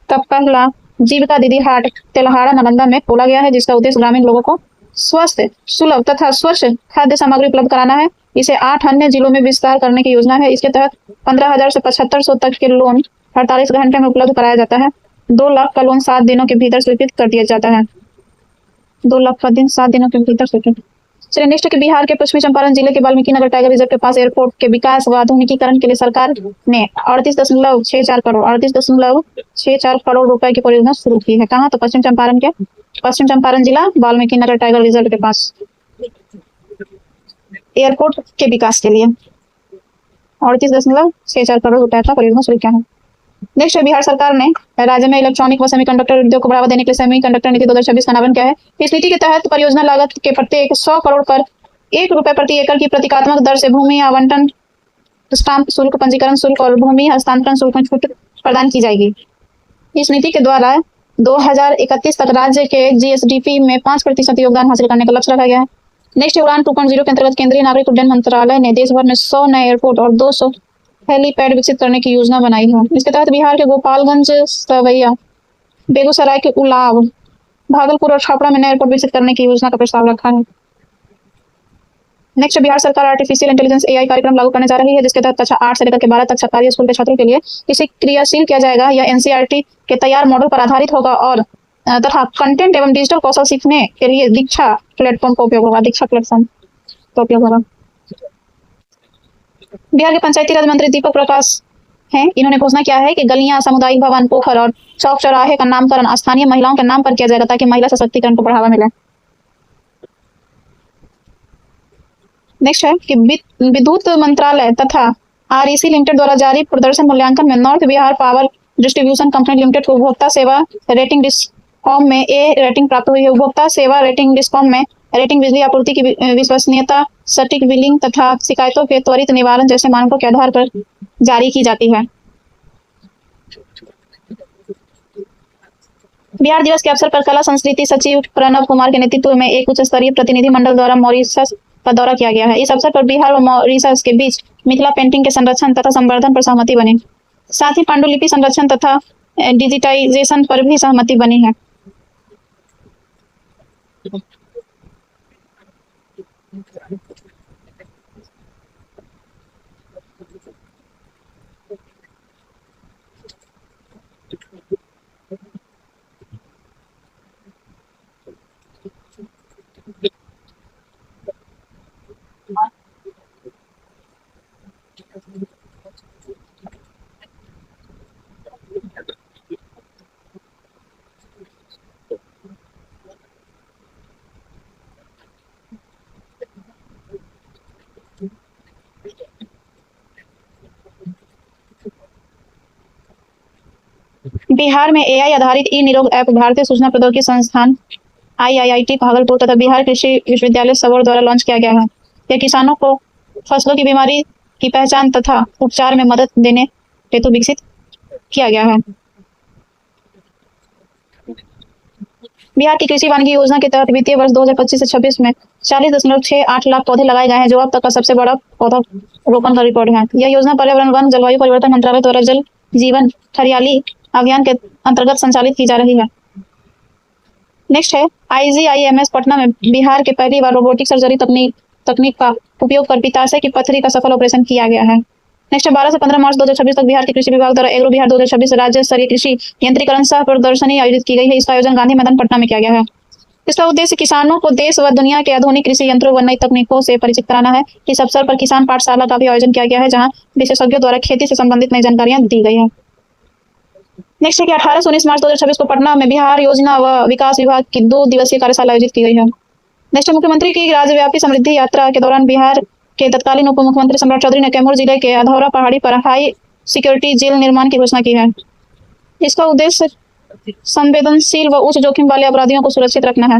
का पहला जीविका दीदी हाट तेल्हाड़ा नालंदा में खोला गया है, जिसका उद्देश्य ग्रामीण लोगों को स्वस्थ, सुलभ तथा स्वच्छ खाद्य सामग्री उपलब्ध कराना है। इसे 8 अन्य जिलों में विस्तार करने की योजना है। इसके तहत 15,000 से 7,500 तक के लोन 48 घंटे में उपलब्ध कराया जाता है। 2 लाख का लोन 7 दिनों के भीतर स्वीकृत कर दिया जाता है। 2 लाख का दिन 7 दिनों के भीतर स्वीकृत। चलिए नेक्स्ट के बिहार के पश्चिमी चंपारण जिले के वाल्मीकि नगर टाइगर रिजर्व के पास एयरपोर्ट के विकास व आधुनिकीकरण के लिए सरकार ने 38.64 करोड़ रुपए की परियोजना शुरू की है। कहाँ? तो पश्चिम चंपारण जिला वाल्मीकि नगर टाइगर रिजर्व के पास एयरपोर्ट के विकास के लिए 38.64 करोड़ रुपए का परियोजना शुरू किया है। नेक्स्ट बिहार सरकार ने राज्य में इलेक्ट्रॉनिक व सेमीकंडक्टर उद्योग को बढ़ावा देने के लिए सेमीकंडक्टर नीति 2026 का अनावरण किया है। इस नीति के तहत परियोजना लागत के प्रत्येक 100 करोड़ पर 1 रुपए प्रति एकड़ की प्रतीकात्मक दर से भूमि आवंटन, स्टाम्प शुल्क, पंजीकरण शुल्क और भूमि हस्तांतरण शुल्क में छूट प्रदान की जाएगी। इस नीति के द्वारा 2031 तक राज्य के GSDP में 5% योगदान हासिल करने का लक्ष्य रखा गया है। नेक्स्ट उड़ान 2.0 के अंतर्गत केंद्रीय नागरिक उड्डयन मंत्रालय ने देश भर में 100 नए एयरपोर्ट और 200 हेलीपैड विकसित करने की योजना बनाई है। इसके तहत बिहार के गोपालगंज, सवैया, बेगूसराय के उलाव, भागलपुर और छापड़ा में नए एयरपोर्ट विकसित करने की योजना का प्रस्ताव रखा है। नेक्स्ट बिहार सरकार आर्टिफिशियल इंटेलिजेंस AI कार्यक्रम लागू करने जा रही है, जिसके तहत कक्षा 8 से लेकर के 12 तक सरकारी स्कूल के छात्रों के लिए इसे क्रियाशील किया जाएगा। यह NCERT के तैयार मॉडल पर आधारित होगा और तथा कंटेंट एवं डिजिटल कौशल सीखने के लिए दीक्षा प्लेटफॉर्म का उपयोग होगा। बिहार के पंचायती राज मंत्री दीपक प्रकाश हैं। इन्होंने घोषणा किया है कि गलियां, सामुदायिक भवन, पोखर और चौक चौराहे का नामकरण स्थानीय महिलाओं के नाम पर किया जाएगा, ताकि महिला सशक्तिकरण को बढ़ावा मिले। नेक्स्ट है कि विद्युत मंत्रालय तथा REC लिमिटेड द्वारा जारी प्रदर्शन मूल्यांकन में north Bihar power distribution company limited को उपभोक्ता सेवा रेटिंग डिस्कॉम में A रेटिंग प्राप्त हुई है। उपभोक्ता सेवा रेटिंग डिस्कॉम में रेटिंग बिजली आपूर्ति की विश्वसनीयता, सटीक बिलिंग तथा शिकायतों के त्वरित निवारण जैसे मानकों के आधार पर जारी की जाती है। बिहार दिवस के अवसर पर कला संस्कृति सचिव प्रणव कुमार के नेतृत्व में एक उच्च स्तरीय प्रतिनिधि मंडल द्वारा मॉरिशस का दौरा किया गया है। इस अवसर पर बिहार और मॉरिशस के बीच मिथिला पेंटिंग के संरक्षण तथा संवर्धन पर सहमति बनी। साथ ही पांडुलिपि संरक्षण तथा डिजिटाइजेशन पर भी सहमति बनी है। बिहार में AI आधारित ई-निरोग ऐप भारतीय सूचना प्रौद्योगिकी संस्थान IIIT भागलपुर तथा बिहार कृषि विश्वविद्यालय सबौर द्वारा लॉन्च किया गया है। यह किसानों को फसलों की बीमारी की पहचान तथा उपचार में मदद देने हेतु विकसित किया गया है। बिहार की कृषि वानिकी योजना के तहत वित्तीय वर्ष 2025 से 26 में 40.68 लाख पौधे लगाए गए हैं, जो अब तक का सबसे बड़ा पौधा रोपण का रिकॉर्ड है। यह योजना पर्यावरण, वन, जलवायु परिवर्तन मंत्रालय द्वारा जल जीवन हरियाली अभियान के अंतर्गत संचालित की जा रही है। नेक्स्ट है IGIMS पटना में बिहार के पहली बार रोबोटिक सर्जरी तकनीक का उपयोग कर पित्ताशय की पथरी का सफल ऑपरेशन किया गया है। नेक्स्ट 12 से 15 मार्च 2026 तक बिहार के कृषि विभाग द्वारा एग्रो बिहार 2026 राज्य स्तरीय कृषि यंत्रीकरण सह प्रदर्शनी आयोजित की गई है। इसका आयोजन गांधी मैदान पटना में किया गया है। इसका उद्देश्य किसानों को देश व दुनिया के आधुनिक कृषि यंत्रों व नई तकनीकों से परिचित कराना है। इस अवसर पर किसान पाठशाला का भी आयोजन किया गया है, जहां विशेषज्ञों द्वारा खेती से संबंधित नई जानकारियां दी गई है। नेक्स्ट है कि 18 से 19 मार्च 2026 को पटना में बिहार योजना व विकास विभाग की 2 दिवसीय कार्यशाला आयोजित की गई है। नेक्स्ट मुख्यमंत्री की राज्यव्यापी समृद्धि यात्रा के दौरान बिहार के तत्कालीन उप मुख्यमंत्री सम्राट चौधरी ने कैमूर जिले के अधौरा पहाड़ी पर हाई सिक्योरिटी जेल निर्माण की घोषणा की है। इसका उद्देश्य संवेदनशील व उच्च जोखिम वाले अपराधियों को सुरक्षित रखना है।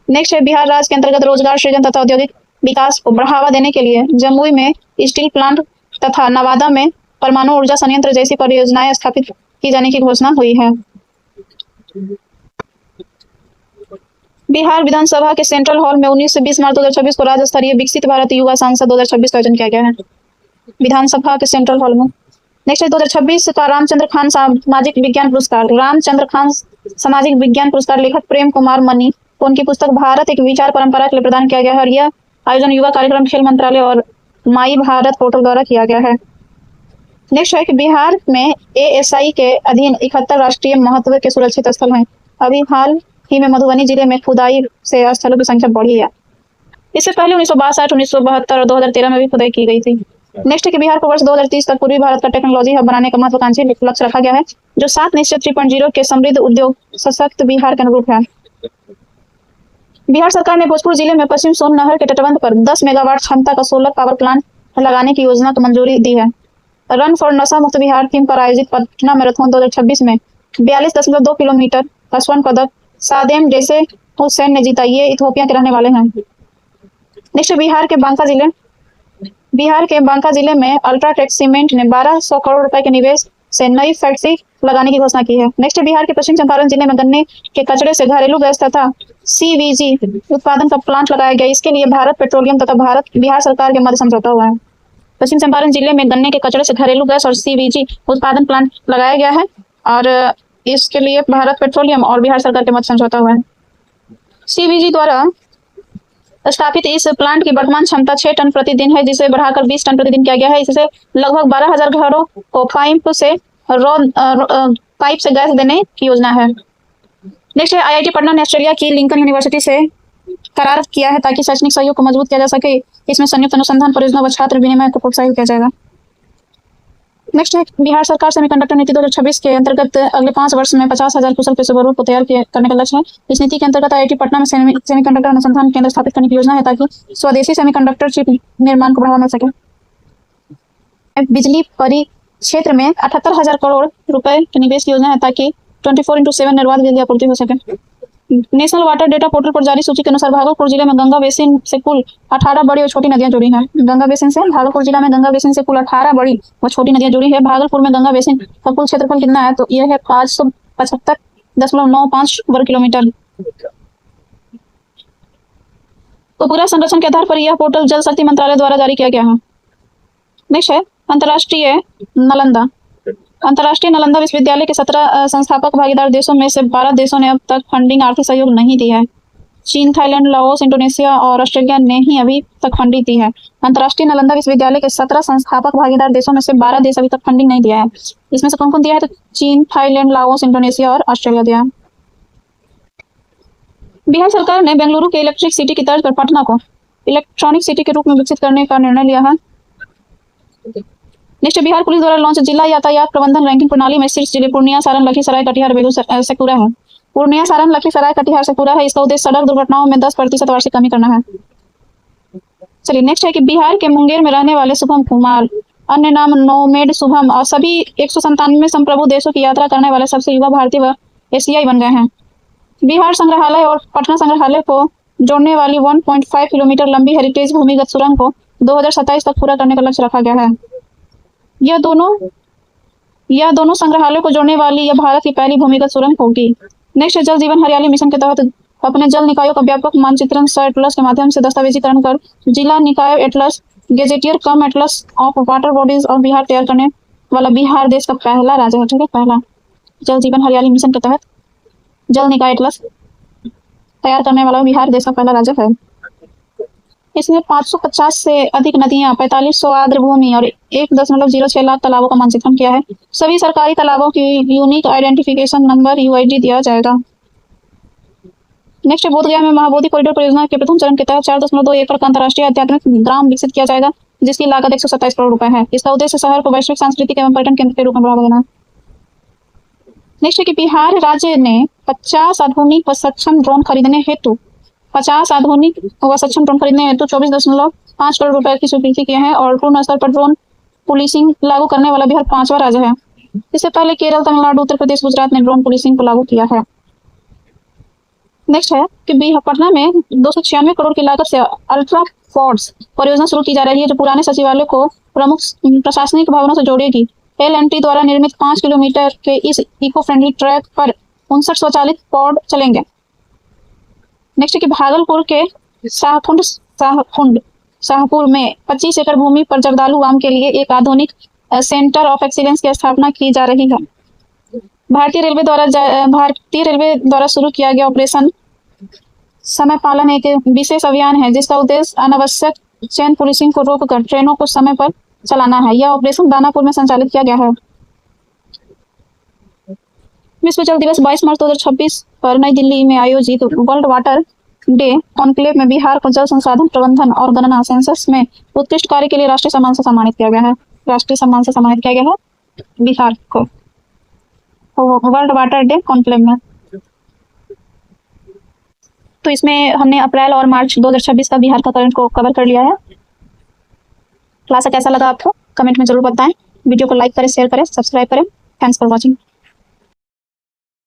नेक्स्ट है बिहार राज्य के अंतर्गत रोजगार सृजन तथा औद्योगिक विकास को बढ़ावा देने के लिए जमुई में स्टील प्लांट तथा नवादा में परमाणु ऊर्जा संयंत्र जैसी परियोजनाएं स्थापित की जाने की घोषणा हुई है। बिहार विधानसभा के सेंट्रल हॉल में 19 से 20 मार्च 2026 को राज्य स्तरीय विकसित भारत युवा सांसद 2026 का आयोजन किया गया है, विधानसभा के सेंट्रल हॉल में। नेक्स्ट है 2026 का रामचंद्र खान सामाजिक विज्ञान पुरस्कार। रामचंद्र खान सामाजिक विज्ञान पुरस्कार लेखक प्रेम कुमार मनी को उनकी पुस्तक भारत एक विचार परंपरा के लिए प्रदान किया गया है और यह आयोजन युवा कार्यक्रम, खेल मंत्रालय और माई भारत पोर्टल द्वारा किया गया है। नेक्स्ट है कि बिहार में ASI के अधीन 71 राष्ट्रीय महत्व के सुरक्षित स्थल हैं। अभी हाल ही में मधुबनी जिले में खुदाई से स्थलों की संख्या बढ़ी है। इससे पहले 1962, 1972 और 2013 में भी खुदाई की गई थी। नेक्स्ट है कि बिहार को वर्ष 2030 तक पूर्वी भारत का टेक्नोलॉजी हब बनाने का महत्वाकांक्षी लक्ष्य रखा गया है, जो 7 निश्चय 3.0 के समृद्ध उद्योग सशक्त बिहार के अनुरूप है। बिहार सरकार ने भोजपुर जिले में पश्चिम सोन नहर के तटबंध पर 10 मेगावाट क्षमता का सोलर पावर प्लांट लगाने की योजना को मंजूरी दी है। रन फॉर नशा मुक्त बिहार थीम पर आयोजित पटना मैराथन 2026 में 42.2 किलोमीटर का स्वर्ण पदक सादेम डेसे हुसैन ने जीता। ये इथियोपिया के रहने वाले हैं। नेक्स्ट बिहार के बांका जिले में अल्ट्राटेक सीमेंट ने 1200 करोड़ रुपए के निवेश से नई फैक्ट्री लगाने की घोषणा की है। नेक्स्ट बिहार के पश्चिम चंपारण जिले में गन्ने के कचरे से घरेलू गैस तथा CBG उत्पादन का प्लांट लगाया गया। इसके लिए भारत पेट्रोलियम तथा बिहार सरकार के मध्य समझौता हुआ है। पश्चिम चंपारण जिले में गन्ने के कचरे से घरेलू गैस और CBG उत्पादन प्लांट लगाया गया है और इसके लिए भारत पेट्रोलियम और बिहार सरकार के मध्य समझौता हुआ है। CBG द्वारा स्थापित इस प्लांट की वर्तमान क्षमता 6 टन प्रतिदिन है, जिसे बढ़ाकर 20 टन प्रतिदिन किया गया है। इससे लगभग 12,000 घरों को पाइप से गैस देने की योजना है। नेक्स्ट है IIT पटना ने ऑस्ट्रेलिया की लिंकन यूनिवर्सिटी से करार किया है ताकि शैक्षणिक सहयोग को मजबूत किया जा सके। इसमें संयुक्त अनुसंधान परियोजना व छात्र विनिमय को प्रोत्साहित किया जाएगा। नेक्स्ट है बिहार सरकार सेमीकंडक्टर नीति 2026 के अंतर्गत अगले 5 वर्ष में 50,000 कुशल पेशेवरों को तैयार करने का लक्ष्य है। इस नीति के अंतर्गत IIT पटना में सेमीकंडक्टर अनुसंधान केंद्र स्थापित करने की योजना है ताकि स्वदेशी सेमीकंडक्टर चिप निर्माण को बढ़ावा मिल सके। बिजली परिक्षेत्र में 78,000 करोड़ रुपए के निवेश की योजना है ताकि 24/7 निर्बाध बिजली आपूर्ति हो सके। नेशनल वाटर डेटा पोर्टल पर जारी सूची के अनुसार भागलपुर जिले में गंगा बेसिन से कुल 18 बड़ी और छोटी नदियां जुड़ी हैं। भागलपुर जिला में गंगा बेसिन से कुल 18 बड़ी व छोटी नदियां जुड़ी है। भागलपुर में गंगा बेसिन का कुल क्षेत्रफल कितना है, तो यह है 575.95 वर्ग किलोमीटर। तो पूरा संरक्षण के आधार पर यह पोर्टल जल शक्ति मंत्रालय द्वारा जारी किया गया है। नेक्स्ट है अंतर्राष्ट्रीय नालंदा विश्वविद्यालय के 17 संस्थापक भागीदार देशों में से 12 देशों ने अब तक फंडिंग आर्थिक सहयोग नहीं दी है। चीन, थाईलैंड, लाओस, इंडोनेशिया और ऑस्ट्रेलिया ने ही अभी तक फंडिंग दी है। अंतर्राष्ट्रीय नालंदा विश्वविद्यालय के 17 संस्थापक भागीदार देशों में से 12 देश अभी तक फंडिंग नहीं दिया है। इसमें से कौन कौन दिया है, तो चीन, थाईलैंड, लाओस, इंडोनेशिया और ऑस्ट्रेलिया दिया है। बिहार सरकार ने बेंगलुरु के इलेक्ट्रिक सिटी की तर्ज पर पटना को इलेक्ट्रॉनिक सिटी के रूप में विकसित करने का निर्णय लिया है। नेक्स्ट बिहार पुलिस द्वारा लॉन्च जिला यातायात प्रबंधन रैंकिंग प्रणाली में शीर्ष जिले पूर्णिया, सारण, लखीसराय, कटिहार, बेगूसराय, शेखपुरा है। पूर्णिया, सारण, लखीसराय, कटिहार, शेखपुरा है। इसका उद्देश्य सड़क दुर्घटनाओं में 10% वार्षिक कमी करना है। चलिए नेक्स्ट है कि बिहार के मुंगेर में रहने वाले शुभम कुमार, अन्य नाम नोमेड शुभम, और सभी 197 संप्रभु देशों की यात्रा करने वाले सबसे युवा भारतीय व एशियाई बन गए हैं। बिहार संग्रहालय और पटना संग्रहालय को जोड़ने वाली 1.5 किलोमीटर लंबी हेरिटेज भूमिगत सुरंग को 2027 तक पूरा करने का लक्ष्य रखा गया है। यह दोनों संग्रहालयों को जोड़ने वाली यह भारत की पहली भूमिगत सुरंग होगी। नेक्स्ट, जल जीवन हरियाली मिशन के तहत अपने जल निकायों का व्यापक मानचित्रण एटलस के माध्यम से दस्तावेजीकरण कर जिला निकाय atlas gazetteer cum atlas of water bodies of Bihar तैयार करने वाला बिहार देश का पहला राज्य है। ठीक है, पहला जल जीवन हरियाली मिशन के तहत जल निकाय एटलस तैयार करने वाला बिहार देश का पहला राज्य है। इसने 550 से अधिक नदियां, 4500 आर्द्र भूमि और 1.06 लाख तालाबों का मानचित्रण किया है। सभी सरकारी तालाबों की यूनिक आइडेंटिफिकेशन नंबर यूआईडी दिया जाएगा। नेक्स्ट, बोधगया में महाबोधि कॉरिडोर परियोजना के प्रथम चरण के तहत 4.2 एकड़ का अंतर्राष्ट्रीय आध्यात्मिक ग्राम विकसित किया जाएगा, जिसकी लागत 127 करोड़ रुपए है। इसका उद्देश्य शहर को वैश्विक सांस्कृतिक एवं पर्यटन केंद्र के रूप में बढ़ावा देना। नेक्स्ट है कि बिहार राज्य ने 50 आधुनिक व सक्षम ड्रोन खरीदने हेतु 24.5 करोड़ रुपए की स्वीकृति किए हैं और पूर्ण स्तर पर ड्रोन पुलिसिंग लागू करने वाला बिहार 5वां राज्य है। इससे पहले केरल, तमिलनाडु, उत्तर प्रदेश, गुजरात ने ड्रोन पुलिसिंग को लागू किया है। नेक्स्ट है कि पटना में 296 करोड़ की लागत से अल्ट्रा फोर्स परियोजना शुरू की जा रही है, जो पुराने सचिवालय को प्रमुख प्रशासनिक भवनों से जोड़ेगी। L&T द्वारा निर्मित 5 किलोमीटर के इस इको फ्रेंडली ट्रैक पर 59 स्वचालित पॉड चलेंगे। नेक्स्ट है कि भागलपुर के शाहपुर में 25 एकड़ भूमि पर जर्दालू आम के लिए एक आधुनिक सेंटर ऑफ एक्सीलेंस की स्थापना की जा रही है। भारतीय रेलवे द्वारा शुरू किया गया ऑपरेशन समय पालन एक विशेष अभियान है, जिसका उद्देश्य अनावश्यक चेन पुलिसिंग को रोककर ट्रेनों को समय पर चलाना है। यह ऑपरेशन दानापुर में संचालित किया गया है। विश्व जल दिवस 22 मार्च 2026 पर नई दिल्ली में आयोजित वर्ल्ड वाटर डे कॉन्क्लेव में बिहार को जल संसाधन प्रबंधन और गणना सेंसस में उत्कृष्ट कार्य के लिए राष्ट्रीय सम्मान से सम्मानित किया गया है। राष्ट्रीय सम्मान से सम्मानित किया गया है बिहार को वर्ल्ड वाटर डे कॉन्क्लेव में। तो इसमें हमने अप्रैल और मार्च 2026 का बिहार का करंट को कवर कर लिया है। क्लास कैसा लगा आपको कमेंट में जरूर बताएं। वीडियो को लाइक करें, शेयर करें, सब्सक्राइब करें। Thanks for watching.